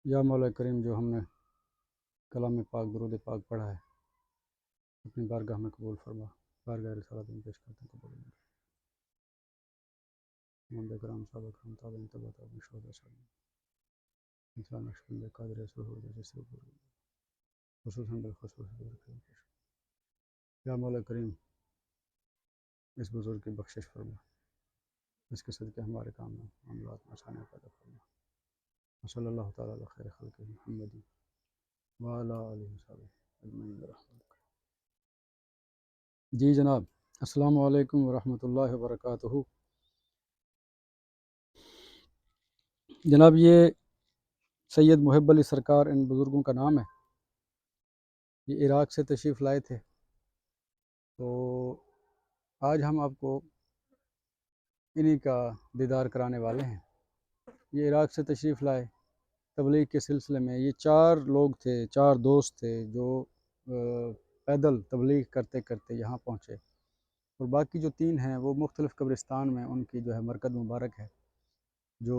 یا مولا کریم، جو ہم نے کلام پاک درود پاک پڑھا ہے اپنی بارگاہ میں قبول فرما۔ بارگاہ رسالت میں پیش کرتے ہیں قبول فرما۔ محمد کرام صاحب کرام تابعین تبع تابعین شہداء صالحین انسان نقشبند قادر رسول ہو جیسے خصوصاً بالخصوص یا مولا کریم، اس بزرگ کی بخشش فرما، اس کے صدقے ہمارے کام میں معاملات میں آسانیاں پیدا فرما۔ صلی اللہ تعالیٰ علی خیر خلق محمد وعلی آلہ وصحبہ اجمعین برحمتک۔ جی جناب، السلام علیکم ورحمۃ اللہ وبرکاتہ۔ جناب، یہ سید محب علی سرکار ان بزرگوں کا نام ہے۔ یہ عراق سے تشریف لائے تھے، تو آج ہم آپ کو انہی کا دیدار کرانے والے ہیں۔ یہ عراق سے تشریف لائے تبلیغ کے سلسلے میں۔ یہ 4 لوگ تھے، 4 دوست تھے جو پیدل تبلیغ کرتے کرتے یہاں پہنچے، اور باقی جو 3 ہیں وہ مختلف قبرستان میں ان کی جو ہے مرکز مبارک ہے۔ جو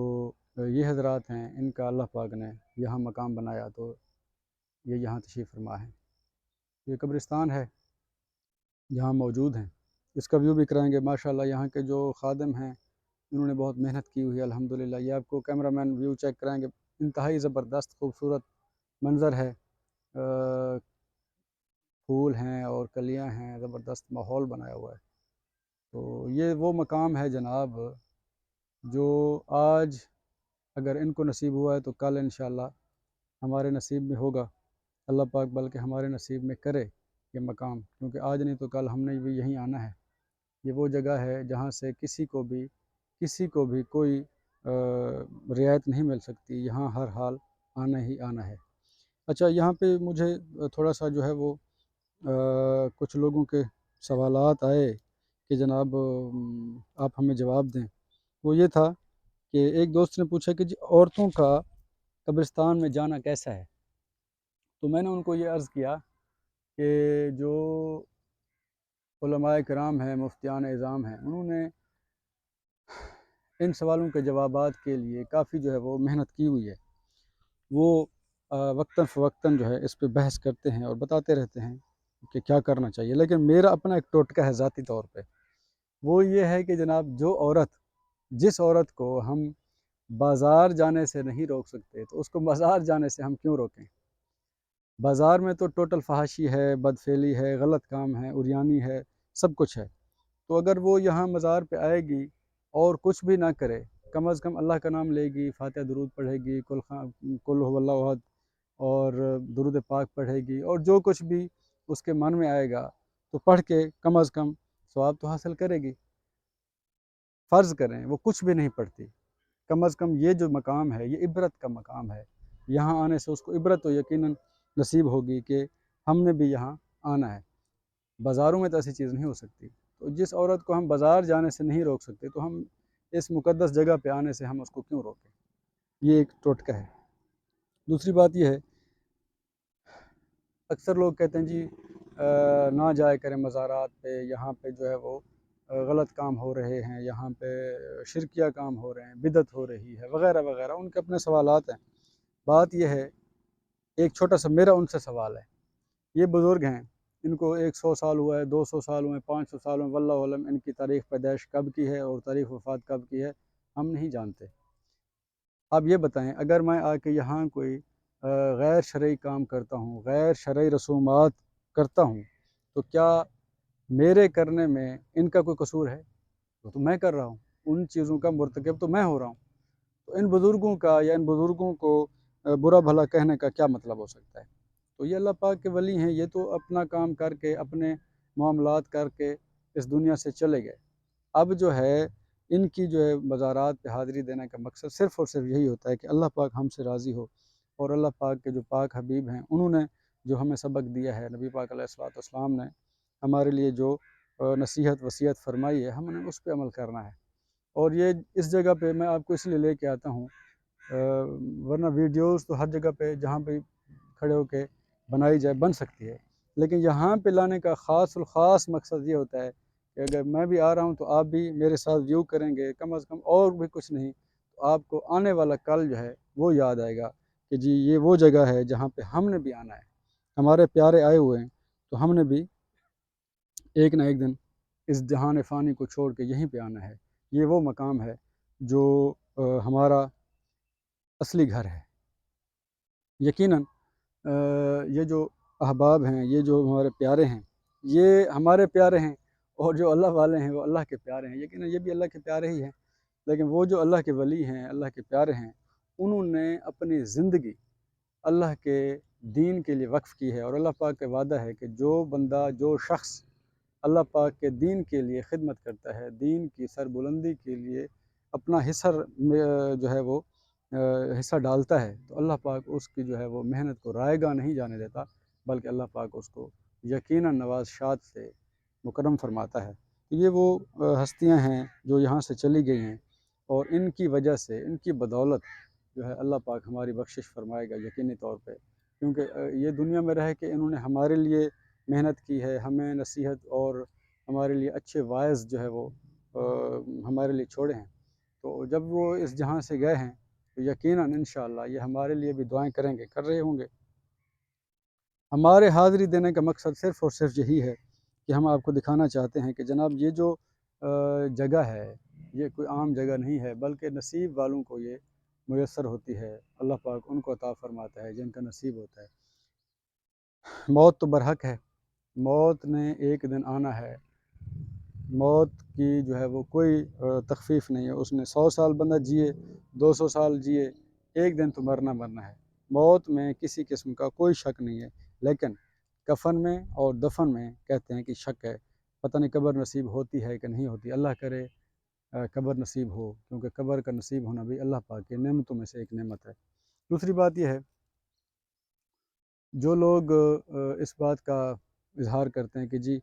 یہ حضرات ہیں، ان کا اللہ پاک نے یہاں مقام بنایا تو یہ یہاں تشریف فرما ہے۔ یہ قبرستان ہے جہاں موجود ہیں، اس کا ویو بھی کرائیں گے۔ ماشاءاللہ یہاں کے جو خادم ہیں انہوں نے بہت محنت کی ہوئی ہے الحمدللہ۔ یہ آپ کو کیمرہ مین ویو چیک کرائیں گے، انتہائی زبردست خوبصورت منظر ہے، پھول ہیں اور کلیاں ہیں، زبردست ماحول بنایا ہوا ہے۔ تو یہ وہ مقام ہے جناب جو آج اگر ان کو نصیب ہوا ہے تو کل انشاءاللہ ہمارے نصیب میں ہوگا۔ اللہ پاک بلکہ ہمارے نصیب میں کرے یہ مقام، کیونکہ آج نہیں تو کل ہم نے بھی یہیں آنا ہے۔ یہ وہ جگہ ہے جہاں سے کسی کو بھی کوئی رعایت نہیں مل سکتی، یہاں ہر حال آنا ہی آنا ہے۔ اچھا، یہاں پہ مجھے تھوڑا سا جو ہے وہ کچھ لوگوں کے سوالات آئے کہ جناب آپ ہمیں جواب دیں۔ وہ یہ تھا کہ ایک دوست نے پوچھا کہ جی عورتوں کا قبرستان میں جانا کیسا ہے؟ تو میں نے ان کو یہ عرض کیا کہ جو علماء کرام ہیں، مفتیان اعظام ہیں، انہوں نے ان سوالوں کے جوابات کے لیے کافی جو ہے وہ محنت کی ہوئی ہے۔ وہ وقتاً فوقتاً جو ہے اس پہ بحث کرتے ہیں اور بتاتے رہتے ہیں کہ کیا کرنا چاہیے، لیکن میرا اپنا ایک ٹوٹکہ ہے ذاتی طور پہ۔ وہ یہ ہے کہ جناب جس عورت کو ہم بازار جانے سے نہیں روک سکتے تو اس کو بازار جانے سے ہم کیوں روکیں؟ بازار میں تو ٹوٹل فحاشی ہے، بدفعلی ہے، غلط کام ہے، عریانی ہے، سب کچھ ہے۔ تو اگر وہ یہاں مزار پہ آئے گی اور کچھ بھی نہ کرے، کم از کم اللہ کا نام لے گی، فاتحہ درود پڑھے گی، قل هو اللہ احد اور درود پاک پڑھے گی، اور جو کچھ بھی اس کے من میں آئے گا تو پڑھ کے کم از کم ثواب تو حاصل کرے گی۔ فرض کریں وہ کچھ بھی نہیں پڑھتی، کم از کم یہ جو مقام ہے یہ عبرت کا مقام ہے۔ یہاں آنے سے اس کو عبرت تو یقیناً نصیب ہوگی کہ ہم نے بھی یہاں آنا ہے۔ بازاروں میں تو ایسی چیز نہیں ہو سکتی، تو جس عورت کو ہم بازار جانے سے نہیں روک سکتے تو ہم اس مقدس جگہ پہ آنے سے ہم اس کو کیوں روکیں؟ یہ ایک ٹوٹکہ ہے۔ دوسری بات یہ ہے، اکثر لوگ کہتے ہیں جی نہ جائے کریں مزارات پہ، یہاں پہ جو ہے وہ غلط کام ہو رہے ہیں، یہاں پہ شرکیہ کام ہو رہے ہیں، بدعت ہو رہی ہے وغیرہ وغیرہ، ان کے اپنے سوالات ہیں۔ بات یہ ہے، ایک چھوٹا سا میرا ان سے سوال ہے۔ یہ بزرگ ہیں، ان کو 100 سال ہوا ہے، 200 سال ہوئے، 500 سال ہوئے، واللہ علم ان کی تاریخ پیدائش کب کی ہے اور تاریخ وفات کب کی ہے ہم نہیں جانتے۔ آپ یہ بتائیں، اگر میں آ کے یہاں کوئی غیر شرعی کام کرتا ہوں، غیر شرعی رسومات کرتا ہوں، تو کیا میرے کرنے میں ان کا کوئی قصور ہے؟ وہ تو میں کر رہا ہوں، ان چیزوں کا مرتکب تو میں ہو رہا ہوں۔ تو ان بزرگوں کا یا ان بزرگوں کو برا بھلا کہنے کا کیا مطلب ہو سکتا ہے؟ تو یہ اللہ پاک کے ولی ہیں، یہ تو اپنا کام کر کے، اپنے معاملات کر کے اس دنیا سے چلے گئے۔ اب جو ہے ان کی جو ہے مزارات پہ حاضری دینے کا مقصد صرف اور صرف یہی ہوتا ہے کہ اللہ پاک ہم سے راضی ہو، اور اللہ پاک کے جو پاک حبیب ہیں انہوں نے جو ہمیں سبق دیا ہے، نبی پاک علیہ الصلوۃ والسلام نے ہمارے لیے جو نصیحت وصیت فرمائی ہے، ہم نے اس پہ عمل کرنا ہے۔ اور یہ اس جگہ پہ میں آپ کو اس لیے لے کے آتا ہوں، ورنہ ویڈیوز تو ہر جگہ پہ جہاں پہ کھڑے ہو کے بنائی جائے بن سکتی ہے، لیکن یہاں پہ لانے کا خاص الخاص مقصد یہ ہوتا ہے کہ اگر میں بھی آ رہا ہوں تو آپ بھی میرے ساتھ ویو کریں گے، کم از کم اور بھی کچھ نہیں تو آپ کو آنے والا کل جو ہے وہ یاد آئے گا کہ جی یہ وہ جگہ ہے جہاں پہ ہم نے بھی آنا ہے، ہمارے پیارے آئے ہوئے ہیں، تو ہم نے بھی ایک نہ ایک دن اس جہان فانی کو چھوڑ کے یہیں پہ آنا ہے۔ یہ وہ مقام ہے جو ہمارا اصلی گھر ہے۔ یقیناً یہ جو احباب ہیں، یہ جو ہمارے پیارے ہیں، یہ ہمارے پیارے ہیں، اور جو اللہ والے ہیں وہ اللہ کے پیارے ہیں۔ یقیناً یہ بھی اللہ کے پیارے ہی ہیں، لیکن وہ جو اللہ کے ولی ہیں، اللہ کے پیارے ہیں، انہوں نے اپنی زندگی اللہ کے دین کے لیے وقف کی ہے، اور اللہ پاک کا وعدہ ہے کہ جو بندہ، جو شخص اللہ پاک کے دین کے لیے خدمت کرتا ہے، دین کی سربلندی کے لیے اپنا حصہ جو ہے وہ حصہ ڈالتا ہے، تو اللہ پاک اس کی جو ہے وہ محنت کو رائے گاہ نہیں جانے دیتا، بلکہ اللہ پاک اس کو یقیناً نوازشات سے مکرم فرماتا ہے۔ تو یہ وہ ہستیاں ہیں جو یہاں سے چلی گئی ہیں، اور ان کی وجہ سے، ان کی بدولت جو ہے اللہ پاک ہماری بخشش فرمائے گا یقینی طور پہ، کیونکہ یہ دنیا میں رہ کے انہوں نے ہمارے لیے محنت کی ہے، ہمیں نصیحت اور ہمارے لیے اچھے واعظ جو ہے وہ ہمارے لیے چھوڑے ہیں۔ تو جب وہ اس جہاں سے گئے ہیں تو یقیناً انشاءاللہ یہ ہمارے لیے بھی دعائیں کریں گے، کر رہے ہوں گے۔ ہمارے حاضری دینے کا مقصد صرف اور صرف یہی ہے کہ ہم آپ کو دکھانا چاہتے ہیں کہ جناب یہ جو جگہ ہے، یہ کوئی عام جگہ نہیں ہے، بلکہ نصیب والوں کو یہ میسر ہوتی ہے۔ اللہ پاک ان کو عطا فرماتا ہے جن کا نصیب ہوتا ہے۔ موت تو برحق ہے، موت نے ایک دن آنا ہے، موت کی جو ہے وہ کوئی تخفیف نہیں ہے۔ اس نے 100 سال بندہ جیے، 200 سال جیے، ایک دن تو مرنا ہے۔ موت میں کسی قسم کا کوئی شک نہیں ہے، لیکن کفن میں اور دفن میں کہتے ہیں کہ شک ہے، پتہ نہیں قبر نصیب ہوتی ہے کہ نہیں ہوتی۔ اللہ کرے قبر نصیب ہو، کیونکہ قبر کا نصیب ہونا بھی اللہ پاک کی نعمتوں میں سے ایک نعمت ہے۔ دوسری بات یہ ہے، جو لوگ اس بات کا اظہار کرتے ہیں کہ جی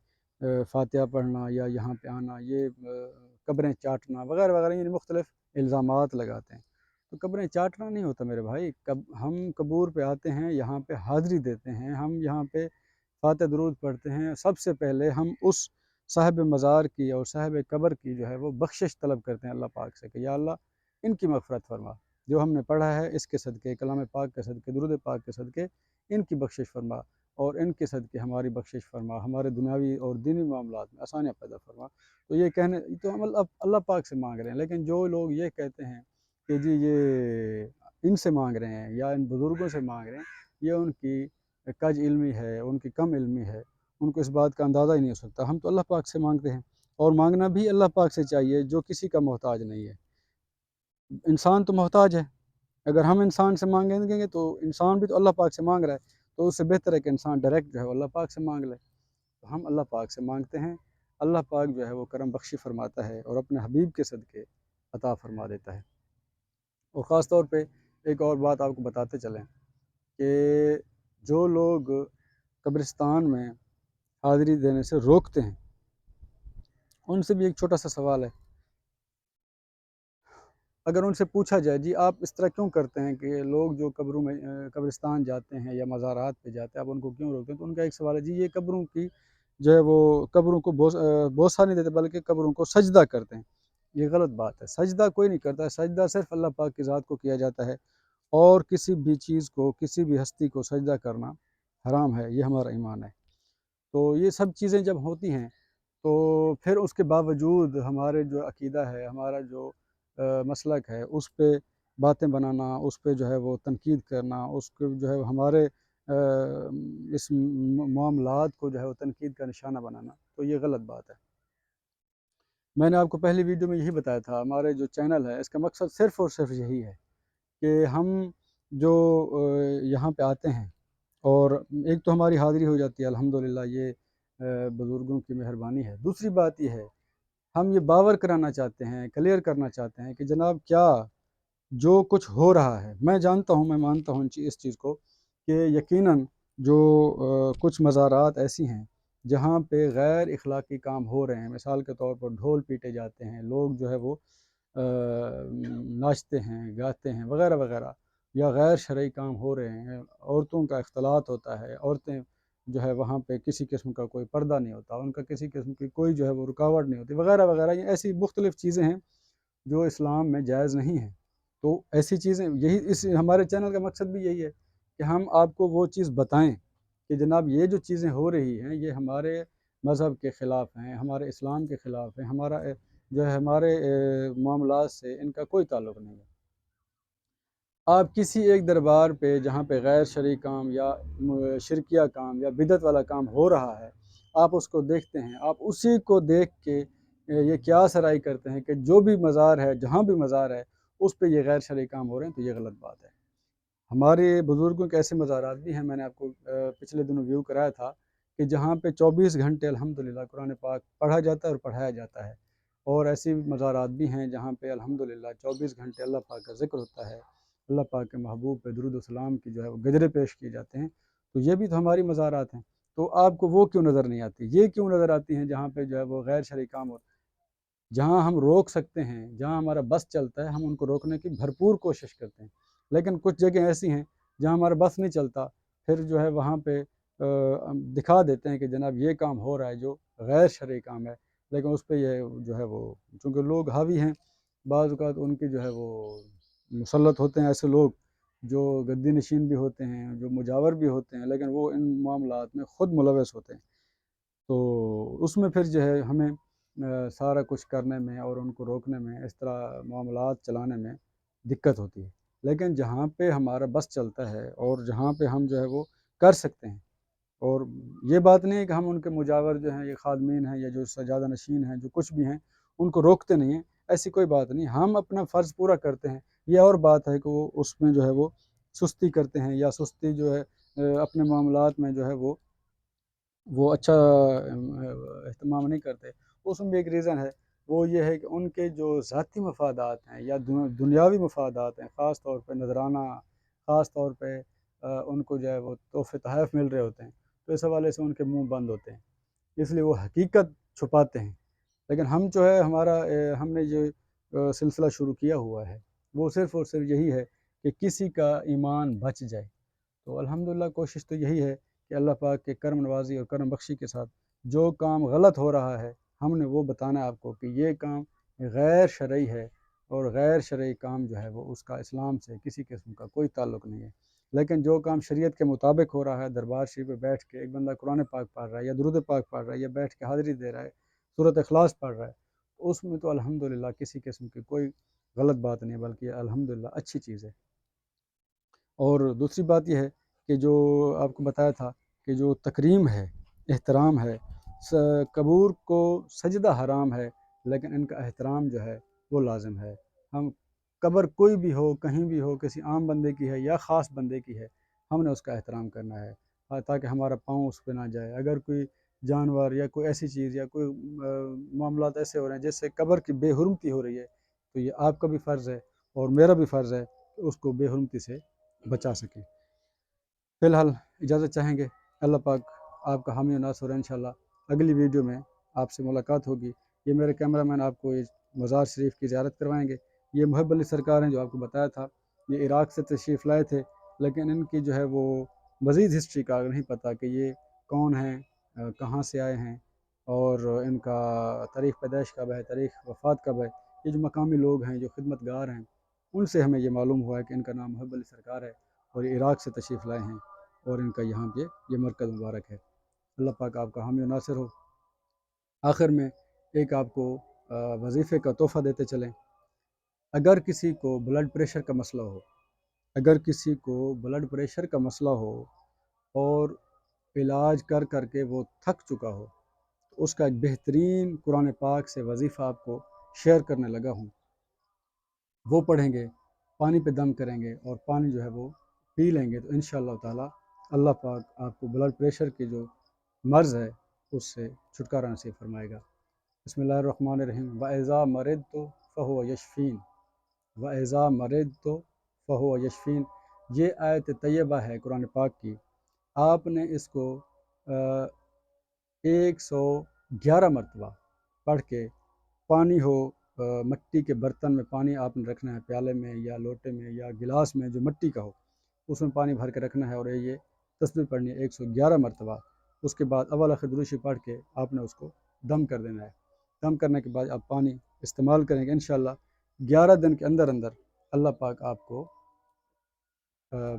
فاتحہ پڑھنا یا یہاں پہ آنا، یہ قبریں چاٹنا وغیرہ وغیرہ، یعنی مختلف الزامات لگاتے ہیں، تو قبریں چاٹنا نہیں ہوتا میرے بھائی۔ ہم قبور پہ آتے ہیں، یہاں پہ حاضری دیتے ہیں، ہم یہاں پہ فاتح درود پڑھتے ہیں، سب سے پہلے ہم اس صاحب مزار کی اور صاحب قبر کی جو ہے وہ بخشش طلب کرتے ہیں اللہ پاک سے کہ یا اللہ ان کی مغفرت فرما، جو ہم نے پڑھا ہے اس کے صدقے، کلام پاک کے صدقے، درود پاک کے صدقے ان کی بخشش فرما، اور ان کے صدقے ہماری بخشش فرما، ہمارے دنیاوی اور دینی معاملات میں آسانیاں پیدا فرما۔ تو یہ تو ہم اللہ پاک سے مانگ رہے ہیں، لیکن جو لوگ یہ کہتے ہیں کہ جی یہ ان سے مانگ رہے ہیں یا ان بزرگوں سے مانگ رہے ہیں، یہ ان کی کج علمی ہے، ان کی کم علمی ہے، ان کو اس بات کا اندازہ ہی نہیں ہو سکتا۔ ہم تو اللہ پاک سے مانگتے ہیں، اور مانگنا بھی اللہ پاک سے چاہیے جو کسی کا محتاج نہیں ہے۔ انسان تو محتاج ہے، اگر ہم انسان سے مانگیں گے تو انسان بھی تو اللہ پاک سے مانگ رہا ہے، تو اس سے بہتر ہے کہ انسان ڈائریکٹ جو ہے وہ اللہ پاک سے مانگ لے۔ تو ہم اللہ پاک سے مانگتے ہیں، اللہ پاک جو ہے وہ کرم بخشی فرماتا ہے اور اپنے حبیب کے صدقے عطا فرما دیتا ہے۔ اور خاص طور پہ ایک اور بات آپ کو بتاتے چلیں کہ جو لوگ قبرستان میں حاضری دینے سے روکتے ہیں، ان سے بھی ایک چھوٹا سا سوال ہے۔ اگر ان سے پوچھا جائے جی آپ اس طرح کیوں کرتے ہیں کہ لوگ جو قبروں میں قبرستان جاتے ہیں یا مزارات پہ جاتے ہیں، آپ ان کو کیوں روکتے ہیں، تو ان کا ایک سوال ہے جی یہ قبروں کی جو ہے وہ قبروں کو بوسہ نہیں دیتے، بلکہ قبروں کو سجدہ کرتے ہیں۔ یہ غلط بات ہے، سجدہ کوئی نہیں کرتا ہے، سجدہ صرف اللہ پاک کی ذات کو کیا جاتا ہے، اور کسی بھی چیز کو، کسی بھی ہستی کو سجدہ کرنا حرام ہے، یہ ہمارا ایمان ہے۔ تو یہ سب چیزیں جب ہوتی ہیں تو پھر اس کے باوجود ہمارے جو عقیدہ ہے، ہمارا جو مسلک ہے، اس پہ باتیں بنانا، اس پہ جو ہے وہ تنقید کرنا، اس کو جو ہے ہمارے اس معاملات کو جو ہے وہ تنقید کا نشانہ بنانا، تو یہ غلط بات ہے۔ میں نے آپ کو پہلی ویڈیو میں یہی بتایا تھا، ہمارے جو چینل ہے اس کا مقصد صرف اور صرف یہی ہے کہ ہم جو یہاں پہ آتے ہیں، اور ایک تو ہماری حاضری ہو جاتی ہے الحمدللہ، یہ بزرگوں کی مہربانی ہے۔ دوسری بات یہ ہے، ہم یہ باور کرانا چاہتے ہیں، کلیئر کرنا چاہتے ہیں کہ جناب کیا جو کچھ ہو رہا ہے، میں جانتا ہوں، میں مانتا ہوں اس چیز کو کہ یقیناً جو کچھ مزارات ایسی ہیں جہاں پہ غیر اخلاقی کام ہو رہے ہیں، مثال کے طور پر ڈھول پیٹے جاتے ہیں، لوگ جو ہے وہ ناچتے ہیں، گاتے ہیں وغیرہ وغیرہ، یا غیر شرعی کام ہو رہے ہیں، عورتوں کا اختلاط ہوتا ہے، عورتیں جو ہے وہاں پہ کسی قسم کا کوئی پردہ نہیں ہوتا، ان کا کسی قسم کی کوئی جو ہے وہ رکاوٹ نہیں ہوتی وغیرہ وغیرہ، یہ ایسی مختلف چیزیں ہیں جو اسلام میں جائز نہیں ہیں۔ تو ایسی چیزیں اس ہمارے چینل کا مقصد بھی یہی ہے کہ ہم آپ کو وہ چیز بتائیں کہ جناب یہ جو چیزیں ہو رہی ہیں یہ ہمارے مذہب کے خلاف ہیں، ہمارے اسلام کے خلاف ہیں، ہمارا جو ہے ہمارے معاملات سے ان کا کوئی تعلق نہیں ہے۔ آپ کسی ایک دربار پہ جہاں پہ غیر شرعی کام یا شرکیہ کام یا بدعت والا کام ہو رہا ہے، آپ اس کو دیکھتے ہیں، آپ اسی کو دیکھ کے یہ قیاس آرائی کرتے ہیں کہ جو بھی مزار ہے، جہاں بھی مزار ہے، اس پہ یہ غیر شرعی کام ہو رہے ہیں، تو یہ غلط بات ہے۔ ہمارے بزرگوں کے ایسے مزارات بھی ہیں، میں نے آپ کو پچھلے دنوں ویو کرایا تھا کہ جہاں پہ 24 گھنٹے الحمدللہ قرآن پاک پڑھا جاتا ہے اور پڑھایا جاتا ہے، اور ایسی مزارات بھی ہیں جہاں پہ الحمدللہ 24 گھنٹے اللہ پاک کا ذکر ہوتا ہے، اللہ پاک کے محبوب پہ درود و سلام کی جو ہے وہ گجرے پیش کیے جاتے ہیں، تو یہ بھی تو ہماری مزارات ہیں۔ تو آپ کو وہ کیوں نظر نہیں آتی؟ یہ کیوں نظر آتی ہیں جہاں پہ جو ہے وہ غیر شرعی کام ہوتا ہے؟ جہاں ہم روک سکتے ہیں، جہاں ہمارا بس چلتا ہے، ہم ان کو روکنے کی بھرپور کوشش کرتے ہیں، لیکن کچھ جگہیں ایسی ہیں جہاں ہمارا بس نہیں چلتا، پھر جو ہے وہاں پہ دکھا دیتے ہیں کہ جناب یہ کام ہو رہا ہے جو غیر شرعی کام ہے، لیکن اس پہ یہ جو ہے وہ چونکہ لوگ حاوی ہیں، بعض اوقات ان کی جو ہے وہ مسلط ہوتے ہیں ایسے لوگ جو گدی نشین بھی ہوتے ہیں، جو مجاور بھی ہوتے ہیں، لیکن وہ ان معاملات میں خود ملوث ہوتے ہیں، تو اس میں پھر جو ہے ہمیں سارا کچھ کرنے میں اور ان کو روکنے میں، اس طرح معاملات چلانے میں دقت ہوتی ہے۔ لیکن جہاں پہ ہمارا بس چلتا ہے اور جہاں پہ ہم جو ہے وہ کر سکتے ہیں، اور یہ بات نہیں ہے کہ ہم ان کے مجاور جو ہیں، یہ خادمین ہیں یا جو سجادہ نشین ہیں، جو کچھ بھی ہیں، ان کو روکتے نہیں ہیں، ایسی کوئی بات نہیں، ہم اپنا فرض پورا کرتے ہیں۔ یہ اور بات ہے کہ وہ اس میں جو ہے وہ سستی کرتے ہیں، یا سستی جو ہے اپنے معاملات میں جو ہے وہ اچھا اہتمام نہیں کرتے۔ اس میں بھی ایک ریزن ہے، وہ یہ ہے کہ ان کے جو ذاتی مفادات ہیں یا دنیاوی مفادات ہیں، خاص طور پہ نذرانہ، خاص طور پہ ان کو جو ہے وہ تحفے تحائف مل رہے ہوتے ہیں، تو اس حوالے سے ان کے منہ بند ہوتے ہیں، اس لیے وہ حقیقت چھپاتے ہیں۔ لیکن ہم جو ہے ہم نے یہ سلسلہ شروع کیا ہوا ہے، وہ صرف اور صرف یہی ہے کہ کسی کا ایمان بچ جائے، تو الحمدللہ کوشش تو یہی ہے کہ اللہ پاک کے کرم نوازی اور کرم بخشی کے ساتھ جو کام غلط ہو رہا ہے، ہم نے وہ بتانا ہے آپ کو کہ یہ کام غیر شرعی ہے، اور غیر شرعی کام جو ہے وہ اس کا اسلام سے کسی قسم کا کوئی تعلق نہیں ہے۔ لیکن جو کام شریعت کے مطابق ہو رہا ہے، دربار شریف پہ بیٹھ کے ایک بندہ قرآن پاک پڑھ رہا ہے یا درود پاک پڑھ رہا ہے یا بیٹھ کے حاضری دے رہا ہے، سورۃ اخلاص پڑھ رہا ہے، تو اس میں تو الحمدللہ کسی قسم کی کوئی غلط بات نہیں، بلکہ یہ الحمدللہ اچھی چیز ہے۔ اور دوسری بات یہ ہے کہ جو آپ کو بتایا تھا کہ جو تکریم ہے، احترام ہے، قبور کو سجدہ حرام ہے، لیکن ان کا احترام جو ہے وہ لازم ہے۔ ہم قبر کوئی بھی ہو، کہیں بھی ہو، کسی عام بندے کی ہے یا خاص بندے کی ہے، ہم نے اس کا احترام کرنا ہے تاکہ ہمارا پاؤں اس پہ نہ جائے۔ اگر کوئی جانور یا کوئی ایسی چیز یا کوئی معاملات ایسے ہو رہے ہیں جس سے قبر کی بے حرمتی ہو رہی ہے، تو یہ آپ کا بھی فرض ہے اور میرا بھی فرض ہے کہ اس کو بے حرمتی سے بچا سکیں۔ فی الحال اجازت چاہیں گے، اللہ پاک آپ کا حامی و ناصر ہے۔ انشاءاللہ اگلی ویڈیو میں آپ سے ملاقات ہوگی۔ یہ میرے کیمرہ مین آپ کو مزار شریف کی زیارت کروائیں گے۔ یہ محب علی سرکار ہیں جو آپ کو بتایا تھا، یہ عراق سے تشریف لائے تھے، لیکن ان کی جو ہے وہ مزید ہسٹری کا نہیں پتہ کہ یہ کون ہیں، کہاں سے آئے ہیں، اور ان کا تاریخ پیدائش کب ہے، تاریخ وفات کب ہے۔ یہ جو مقامی لوگ ہیں، جو خدمت گار ہیں، ان سے ہمیں یہ معلوم ہوا ہے کہ ان کا نام محب علی سرکار ہے اور یہ عراق سے تشریف لائے ہیں، اور ان کا یہاں پہ یہ مرکز مبارک ہے۔ اللہ پاک آپ کا حامی و ناصر ہو۔ آخر میں ایک آپ کو وظیفے کا تحفہ دیتے چلیں۔ اگر کسی کو بلڈ پریشر کا مسئلہ ہو، اگر کسی کو بلڈ پریشر کا مسئلہ ہو اور علاج کر کر کے وہ تھک چکا ہو، تو اس کا ایک بہترین قرآن پاک سے وظیفہ آپ کو شیئر کرنے لگا ہوں۔ وہ پڑھیں گے، پانی پہ دم کریں گے اور پانی جو ہے وہ پی لیں گے، تو انشاءاللہ تعالی اللہ پاک آپ کو بلڈ پریشر کی جو مرض ہے اس سے چھٹکارا نصیب فرمائے گا۔ بسم اللہ الرحمن الرحیم۔ وَإِذَا مَرِضْتُ فَهُوَ يَشْفِينِ وَإِذَا مَرِضْتُ فَهُوَ يَشْفِينِ۔ یہ آیت طیبہ ہے قرآن پاک کی، آپ نے اس کو 111 مرتبہ پڑھ کے، پانی ہو مٹی کے برتن میں پانی آپ نے رکھنا ہے، پیالے میں یا لوٹے میں یا گلاس میں جو مٹی کا ہو، اس میں پانی بھر کے رکھنا ہے، اور یہ تسبیح پڑھنی ہے 111 مرتبہ۔ اس کے بعد اول آخر درود شریف پڑھ کے آپ نے اس کو دم کر دینا ہے۔ دم کرنے کے بعد آپ پانی استعمال کریں گے، انشاءاللہ 11 دن کے اندر اندر اللہ پاک آپ کو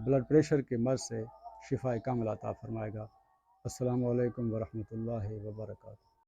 بلڈ پریشر کے مرض سے شفا کامل عطا فرمائے گا۔ السلام علیکم ورحمۃ اللہ وبرکاتہ۔